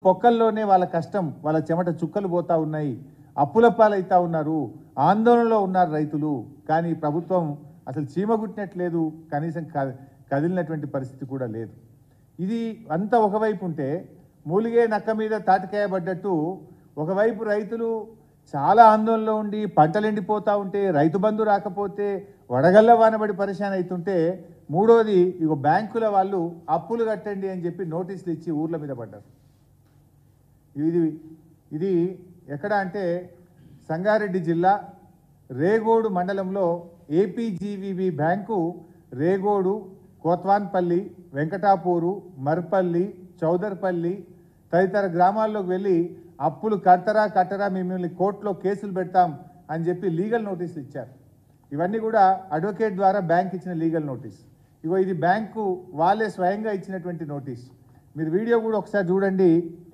పొక్కల్లోనే వాళ్ళ కష్టం, వాళ్ళ చెమట చుక్కలు పోతా ఉన్నాయి, అప్పుల పాలైతా ఉన్నారు, ఆందోళనలో ఉన్నారు రైతులు. కానీ ప్రభుత్వం అసలు చీమగుట్టినట్లేదు, కనీసం కదిలినటువంటి పరిస్థితి కూడా లేదు. ఇది అంతా ఒకవైపు ఉంటే మూలిగే నక్క మీద తాటికాయ పడ్డట్టు ఒకవైపు రైతులు చాలా ఆందోళనలో ఉండి పంటలు ఎండిపోతూ ఉంటే, రైతు బంధు రాకపోతే వడగళ్ళ వానబడి పరిశాన్ అవుతుంటే, మూడోది ఇగో బ్యాంకుల వాళ్ళు అప్పులు కట్టండి అని చెప్పి నోటీసులు ఇచ్చి ఊర్ల మీద పడ్డారు. ఇది ఎక్కడ అంటే సంగారెడ్డి జిల్లా రేగోడు మండలంలో ఏపీజీవీబీ బ్యాంకు రేగోడు, కోత్వాన్పల్లి, వెంకటాపూరు, మర్పల్లి, చౌదర్పల్లి తదితర గ్రామాల్లోకి వెళ్ళి అప్పులు కట్టరా మిమ్మల్ని కోర్టులో కేసులు పెడతాం అని చెప్పి లీగల్ నోటీసులు ఇచ్చారు. ఇవన్నీ కూడా అడ్వకేట్ ద్వారా బ్యాంక్ ఇచ్చిన లీగల్ నోటీస్. ఇగో ఇది బ్యాంకు వాళ్ళే స్వయంగా ఇచ్చినటువంటి నోటీస్. మీరు వీడియో కూడా ఒకసారి చూడండి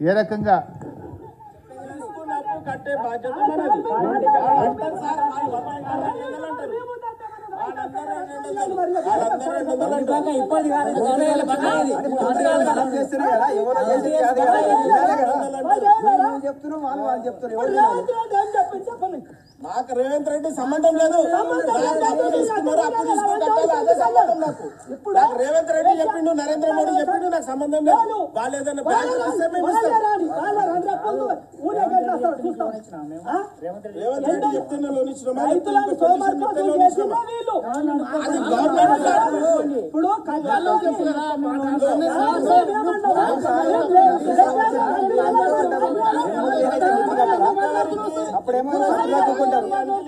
ఏ రకంగా నాకు రేవంత్ రెడ్డి సంబంధం లేదు. నాకు రేవంత్ రెడ్డి చెప్పిండు, నరేంద్ర మోడీ చెప్పిండు, నాకు సంబంధం లేదు. వాళ్ళు ఏదైనా రేవంత్ రెడ్డి చెప్తున్నా లోన్ ఇచ్చినామా, అది గవర్నమెంట్ అప్పుడేమో ఇప్పుడేమో కట్టుకుంటే బాణం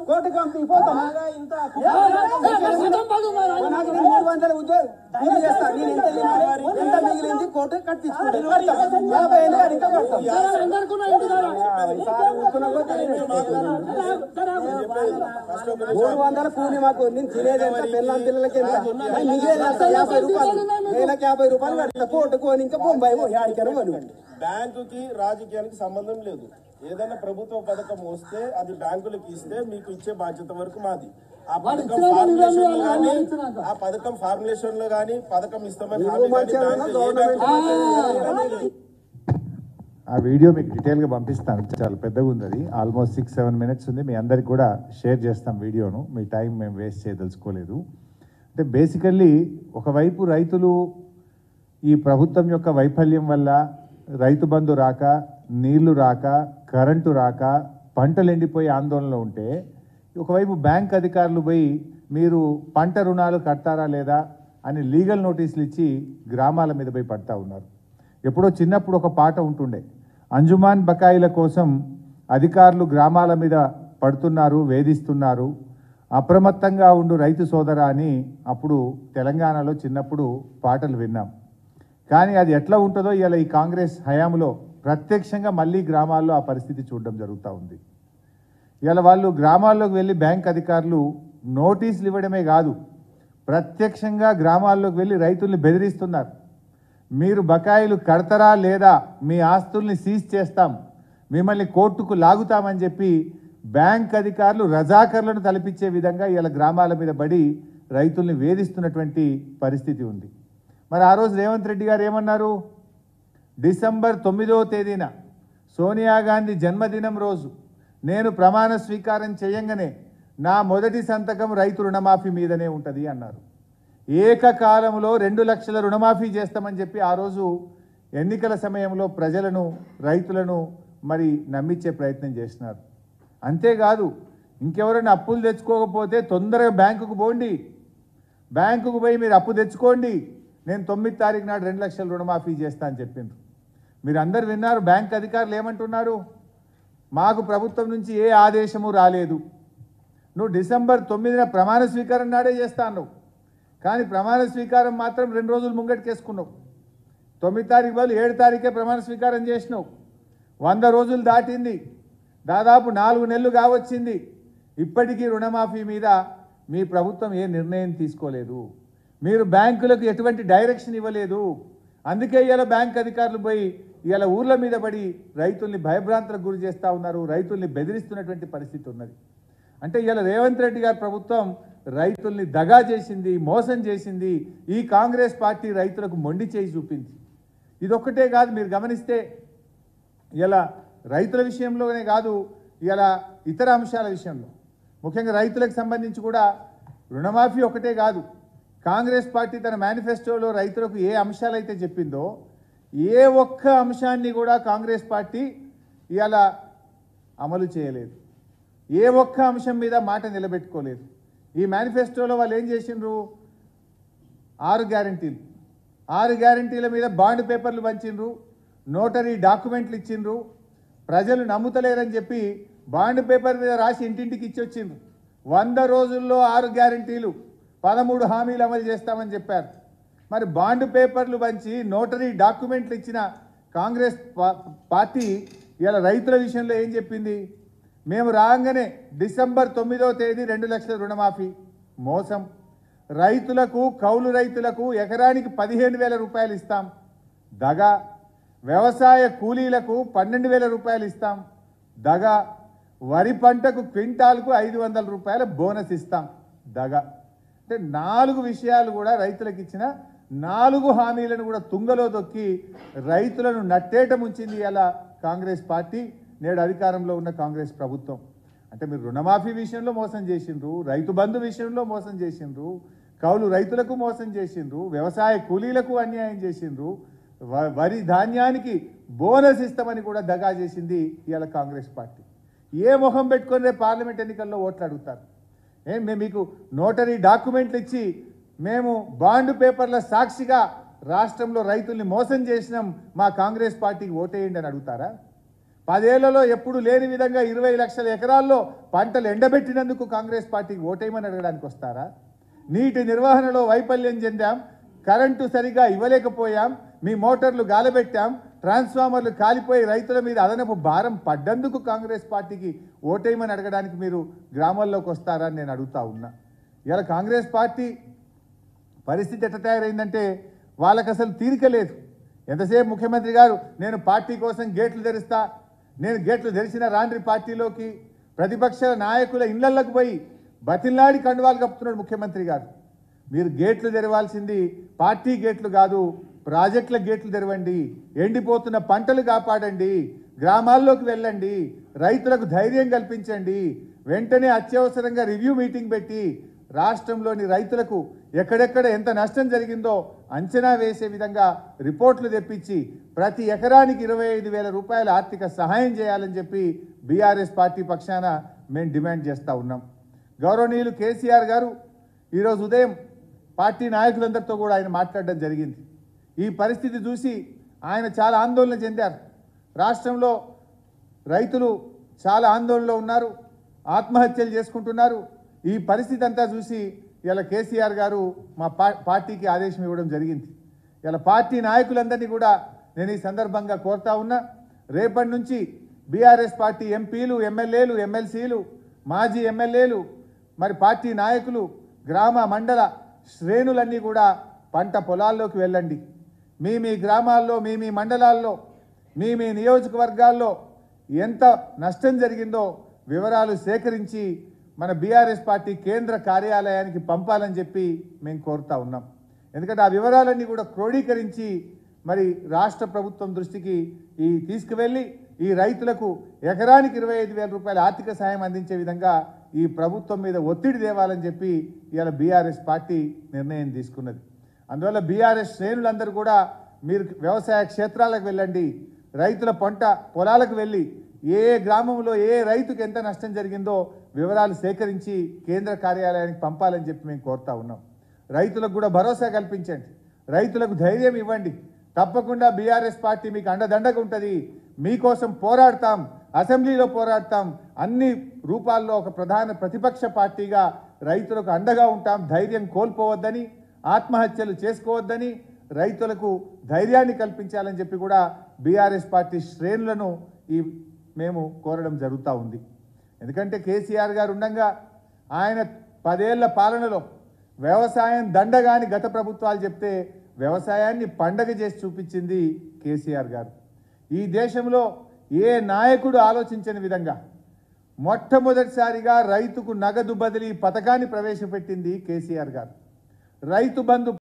కోటి కంపెనీ పోతాం ఎంత మిగిలింది కోర్టు కట్టించుకుంటాం 50,000 ఇంకా కడతాం. 300 కూలి మాకు నేను తినేది ఎంత పిల్లల పిల్లలకి ఎంత మిగిలేదు 50 రూపాయలు, నెలకు 50 రూపాయలు కడతా. కోర్టు కొని ఇంకా బొంబాయి ఆడికను కొనుగోండి. బ్యాంకుకి రాజకీయానికి సంబంధం లేదు. ఏదైనా ప్రభుత్వ పథకం వస్తే అది బ్యాంకులకు ఇస్తే మీకు ఇచ్చే బాధ్యత వరకు మాది. ఆ పథకం ఫార్ములేషన్ లో గానీ పథకం ఇస్తామని ఆ వీడియో మీకు డీటెయిల్గా పంపిస్తాను. చాలా పెద్దగా ఉంది, అది ఆల్మోస్ట్ 6-7 మినిట్స్ ఉంది. మీ అందరికి కూడా షేర్ చేస్తాం వీడియోను. మీ టైం మేము వేస్ట్ చేయదలుచుకోలేదు. అంటే బేసికల్లీ ఒకవైపు రైతులు ఈ ప్రభుత్వం యొక్క వైఫల్యం వల్ల రైతు బంధు రాక, నీళ్లు రాక, కరెంటు రాక, పంటలు ఎండిపోయి ఆందోళనలో ఉంటే, ఒకవైపు బ్యాంక్ అధికారులు పోయి మీరు పంట రుణాలు కడతారా లేదా అని లీగల్ నోటీసులు ఇచ్చి గ్రామాల మీద పోయి పడతా ఉన్నారు. ఎప్పుడో చిన్నప్పుడు ఒక పాట ఉంటుండే, అంజుమాన్ బకాయిల కోసం అధికారులు గ్రామాల మీద పడుతున్నారు, వేధిస్తున్నారు, అప్రమత్తంగా ఉండు రైతు సోదరా అని అప్పుడు తెలంగాణలో చిన్నప్పుడు పాటలు విన్నాం. కానీ అది ఎట్లా ఉంటుందో ఇలా ఈ కాంగ్రెస్ హయాంలో ప్రత్యక్షంగా మళ్ళీ గ్రామాల్లో ఆ పరిస్థితి చూడడం జరుగుతూ ఉంది. ఇలా వాళ్ళు గ్రామాల్లోకి వెళ్ళి బ్యాంక్ అధికారులు నోటీసులు ఇవ్వడమే కాదు, ప్రత్యక్షంగా గ్రామాల్లోకి వెళ్ళి రైతుల్ని బెదిరిస్తున్నారు. మీరు బకాయిలు కడతారా లేదా, మీ ఆస్తుల్ని సీజ్ చేస్తాం, మిమ్మల్ని కోర్టుకు లాగుతామని చెప్పి బ్యాంక్ అధికారులు రజాకర్లను తలపించే విధంగా ఇలా గ్రామాల మీద పడి రైతుల్ని వేధిస్తున్నటువంటి పరిస్థితి ఉంది. మరి ఆ రోజు రేవంత్ రెడ్డి గారు ఏమన్నారు? డిసెంబర్ 9వ తేదీన సోనియా గాంధీ జన్మదినం రోజు నేను ప్రమాణ స్వీకారం చేయంగానే నా మొదటి సంతకం రైతు రుణమాఫీ మీదనే ఉంటుంది అన్నారు. ఏకకాలంలో 2 లక్షల రుణమాఫీ చేస్తామని చెప్పి ఆ రోజు ఎన్నికల సమయంలో ప్రజలను, రైతులను మరి నమ్మించే ప్రయత్నం చేసినారు. అంతేకాదు, ఇంకెవరైనా అప్పులు తెచ్చుకోకపోతే తొందరగా బ్యాంకుకు పోండి, బ్యాంకుకు పోయి మీరు అప్పు తెచ్చుకోండి, నేను 9వ తారీఖు నాడు 2 లక్షల రుణమాఫీ చేస్తా అని చెప్పిండ్రు. మీరు అందరు విన్నారు. బ్యాంక్ అధికారులు ఏమంటున్నారు? మాకు ప్రభుత్వం నుంచి ఏ ఆదేశము రాలేదు, నువ్వు డిసెంబర్ 9న ప్రమాణ స్వీకారం నాడే చేస్తాను, కానీ ప్రమాణ స్వీకారం మాత్రం 2 రోజులు ముంగటికేసుకున్నావు. 9వ తారీఖు బదులు 7వ తారీఖే ప్రమాణ స్వీకారం చేసినావు. 100 రోజులు దాటింది. దాదాపు 4 నెలలు కావచ్చింది, ఇప్పటికీ రుణమాఫీ మీద మీ ప్రభుత్వం ఏ నిర్ణయం తీసుకోలేదు. మీరు బ్యాంకులకు ఎటువంటి డైరెక్షన్ ఇవ్వలేదు. అందుకే ఇలా బ్యాంక్ అధికారులు పోయి ఇలా ఊర్ల మీద పడి రైతుల్ని భయభ్రాంతులకు గురి చేస్తూ ఉన్నారు, రైతుల్ని బెదిరిస్తున్నటువంటి పరిస్థితి ఉన్నది. అంటే ఇలా రేవంత్ రెడ్డి గారి ప్రభుత్వం రైతుల్ని దగా చేసింది, మోసం చేసింది. ఈ కాంగ్రెస్ పార్టీ రైతులకు మొండి చేయి చూపింది. ఇదొక్కటే కాదు, మీరు గమనిస్తే ఇలా రైతుల విషయంలోనే కాదు, ఇలా ఇతర అంశాల విషయంలో ముఖ్యంగా రైతులకు సంబంధించి కూడా రుణమాఫీ ఒకటే కాదు, కాంగ్రెస్ పార్టీ తన మేనిఫెస్టోలో రైతులకు ఏ అంశాలైతే చెప్పిందో ఏ ఒక్క అంశాన్ని కూడా కాంగ్రెస్ పార్టీ ఇలా అమలు చేయలేదు. ఏ ఒక్క అంశం మీద మాట నిలబెట్టుకోలేదు. ఈ మేనిఫెస్టోలో వాళ్ళు ఏం చేసిండ్రు, 6 గ్యారంటీలు, 6 గ్యారంటీల మీద బాండ్ పేపర్లు పంచిండ్రు, నోటరీ డాక్యుమెంట్లు ఇచ్చిండ్రు. ప్రజలు నమ్ముతలేరని చెప్పి బాండ్ పేపర్ మీద రాసి ఇంటింటికి ఇచ్చొచ్చిండ్రు. 100 రోజుల్లో 6 గ్యారంటీలు, 13 హామీలు అమలు చేస్తామని చెప్పారు. మరి బాండ్ పేపర్లు పంచి నోటరీ డాక్యుమెంట్లు ఇచ్చిన కాంగ్రెస్ పార్టీ ఇలా రైతుల విషయంలో ఏం చెప్పింది, మేము రాగానే డిసెంబర్ 9వ తేదీ 2 లక్షల రుణమాఫీ. మోసం. రైతులకు, కౌలు రైతులకు ఎకరానికి 15,000 రూపాయలు ఇస్తాం. దగా. వ్యవసాయ కూలీలకు 12,000 రూపాయలు ఇస్తాం. దగా. వరి పంటకు క్వింటాల్కు 500 రూపాయల బోనస్ ఇస్తాం. దగా. అంటే 4 విషయాలు కూడా రైతులకు ఇచ్చిన 4 హామీలను కూడా తుంగలో దొక్కి రైతులను నట్టేట ముంచింది ఇలా కాంగ్రెస్ పార్టీ, నేడు అధికారంలో ఉన్న కాంగ్రెస్ ప్రభుత్వం. అంటే మీరు రుణమాఫీ విషయంలో మోసం చేసిండ్రు, రైతు బంధు విషయంలో మోసం చేసిండ్రు, కౌలు రైతులకు మోసం చేసిండ్రు, వ్యవసాయ కూలీలకు అన్యాయం చేసిండ్రు, వరి ధాన్యానికి బోనస్ ఇస్తామని కూడా దగా చేసింది ఇలా కాంగ్రెస్ పార్టీ. ఏ మొహం పెట్టుకొని రేపు పార్లమెంట్ ఎన్నికల్లో ఓట్లు అడుగుతారు? మేము మీకు నోటరీ డాక్యుమెంట్లు ఇచ్చి మేము బాండ్ పేపర్ల సాక్షిగా రాష్ట్రంలో రైతుల్ని మోసం చేసినాం, మా కాంగ్రెస్ పార్టీకి ఓటేయండి అని అడుగుతారా? 10 ఏళ్లలో ఎప్పుడు లేని విధంగా 20 లక్షల ఎకరాల్లో పంటలు ఎండబెట్టినందుకు కాంగ్రెస్ పార్టీకి ఓటేయమని అడగడానికి వస్తారా? నీటి నిర్వహణలో వైఫల్యం చెందాం, కరెంటు సరిగా ఇవ్వలేకపోయాం, మీ మోటార్లు గాలబెట్టాం, ట్రాన్స్ఫార్మర్లు కాలిపోయి రైతుల మీద అదనపు భారం పడ్డందుకు కాంగ్రెస్ పార్టీకి ఓటేయమని అడగడానికి మీరు గ్రామాల్లోకి వస్తారని నేను అడుగుతా ఉన్నా. ఇలా కాంగ్రెస్ పార్టీ పరిస్థితి ఎట్లా తయారైందంటే వాళ్ళకి అసలు తీరిక లేదు. ఎంతసేపు ముఖ్యమంత్రి గారు నేను పార్టీ కోసం గేట్లు తెరుస్తా, నేను గేట్లు తెరిచిన రాండ్రి పార్టీలోకి, ప్రతిపక్ష నాయకుల ఇళ్లలోకి పోయి బతిలాడి కండువాలు కప్పుతున్నాడు ముఖ్యమంత్రి గారు. మీరు గేట్లు తెరవాల్సింది పార్టీ గేట్లు కాదు, ప్రాజెక్టుల గేట్లు తెరవండి, ఎండిపోతున్న పంటలు కాపాడండి, గ్రామాల్లోకి వెళ్ళండి, రైతులకు ధైర్యం కల్పించండి, వెంటనే అత్యవసరంగా రివ్యూ మీటింగ్ పెట్టి రాష్ట్రంలోని రైతులకు ఎక్కడెక్కడ ఎంత నష్టం జరిగిందో అంచనా వేసే విధంగా రిపోర్ట్లు తెప్పించి ప్రతి ఎకరానికి 25,000 రూపాయల ఆర్థిక సహాయం చేయాలని చెప్పి బీఆర్ఎస్ పార్టీ పక్షాన మేము డిమాండ్ చేస్తూ ఉన్నాం. గౌరవనీయులు కేసీఆర్ గారు ఈరోజు ఉదయం పార్టీ నాయకులందరితో కూడా ఆయన మాట్లాడడం జరిగింది. ఈ పరిస్థితి చూసి ఆయన చాలా ఆందోళన చెందారు. రాష్ట్రంలో రైతులు చాలా ఆందోళనలో ఉన్నారు, ఆత్మహత్యలు చేసుకుంటున్నారు. ఈ పరిస్థితి అంతా చూసి ఇలా కేసీఆర్ గారు మా పార్టీకి ఆదేశం ఇవ్వడం జరిగింది. ఇలా పార్టీ నాయకులందరినీ కూడా నేను ఈ సందర్భంగా కోరుతా ఉన్నా, రేపటి నుంచి బీఆర్ఎస్ పార్టీ ఎంపీలు, ఎమ్మెల్యేలు, ఎమ్మెల్సీలు, మాజీ ఎమ్మెల్యేలు, మరి పార్టీ నాయకులు, గ్రామ మండల శ్రేణులన్నీ కూడా పంట పొలాల్లోకి వెళ్ళండి. మీ గ్రామాల్లో, మీ మండలాల్లో, మీ నియోజకవర్గాల్లో ఎంత నష్టం జరిగిందో వివరాలు సేకరించి మన బీఆర్ఎస్ పార్టీ కేంద్ర కార్యాలయానికి పంపాలని చెప్పి మేము కోరుతా ఉన్నాం. ఎందుకంటే ఆ వివరాలన్నీ కూడా క్రోడీకరించి మరి రాష్ట్ర ప్రభుత్వం దృష్టికి తీసుకువెళ్ళి ఈ రైతులకు ఎకరానికి 25,000 రూపాయల ఆర్థిక సాయం అందించే విధంగా ఈ ప్రభుత్వం మీద ఒత్తిడి తేవాలని చెప్పి ఇవాళ బీఆర్ఎస్ పార్టీ నిర్ణయం తీసుకున్నది. అందువల్ల బీఆర్ఎస్ శ్రేణులందరూ కూడా మీరు వ్యవసాయ క్షేత్రాలకు వెళ్ళండి, రైతుల పంట పొలాలకు వెళ్ళి ఏ గ్రామంలో ఏ రైతుకు ఎంత నష్టం జరిగిందో వివరాలు సేకరించి కేంద్ర కార్యాలయానికి పంపాలని చెప్పి మేము కోరుతా ఉన్నాం. రైతులకు కూడా భరోసా కల్పించండి, రైతులకు ధైర్యం ఇవ్వండి. తప్పకుండా బీఆర్ఎస్ పార్టీ మీకు అండదండగా ఉంటుంది, మీకోసం పోరాడతాం, అసెంబ్లీలో పోరాడతాం, అన్ని రూపాల్లో ఒక ప్రధాన ప్రతిపక్ష పార్టీగా రైతులకు అండగా ఉంటాం. ధైర్యం కోల్పోవద్దని, ఆత్మహత్యలు చేసుకోవద్దని, రైతులకు ధైర్యాన్ని కల్పించాలని చెప్పి కూడా బీఆర్ఎస్ పార్టీ శ్రేణులను మేము కోరడం జరుగుతూ ఉంది. ఎందుకంటే కేసీఆర్ గారు ఉండగా ఆయన 10 ఏళ్ల పాలనలో వ్యవసాయం దండగాని గత ప్రభుత్వాలు చెప్తే వ్యవసాయాన్ని పండగ చేసి చూపించింది కేసీఆర్ గారు. ఈ దేశంలో ఏ నాయకుడు ఆలోచించని విధంగా మొట్టమొదటిసారిగా రైతుకు నగదు బదిలీ పథకాన్ని ప్రవేశపెట్టింది కేసీఆర్ గారు. రైతు బంధు